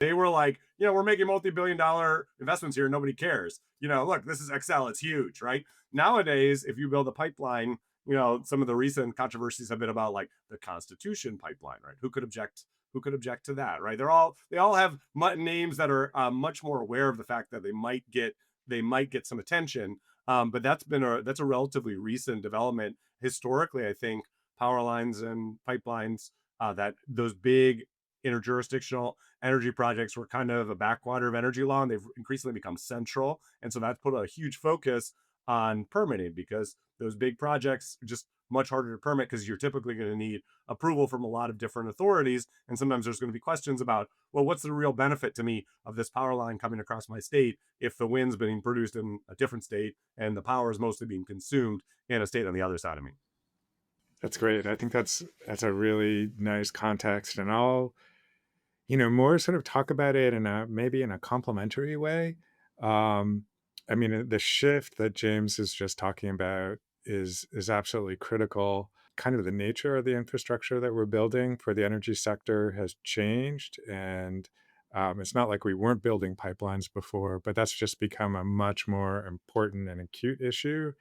They were like, we're making multi-billion-dollar investments here. Nobody cares. Look, this is Excel. It's huge, right? Nowadays, if you build a pipeline, some of the recent controversies have been about like the Constitution pipeline, right? Who could object? Who could object to that, right? They all have names that are much more aware of the fact that they might get some attention. But that's a relatively recent development. Historically, I think power lines and pipelines, that those big interjurisdictional energy projects were kind of a backwater of energy law, and they've increasingly become central. And so that's put a huge focus on permitting, because those big projects are just much harder to permit, because you're typically going to need approval from a lot of different authorities. And sometimes there's going to be questions about, well, what's the real benefit to me of this power line coming across my state if the wind's being produced in a different state and the power is mostly being consumed in a state on the other side of me? That's great. I think that's a really nice context, and I'll more sort of talk about it in a maybe in a complementary way. Um, I mean, the shift that James is just talking about is absolutely critical. Kind of the nature of the infrastructure that we're building for the energy sector has changed, and it's not like we weren't building pipelines before, but that's just become a much more important and acute issue.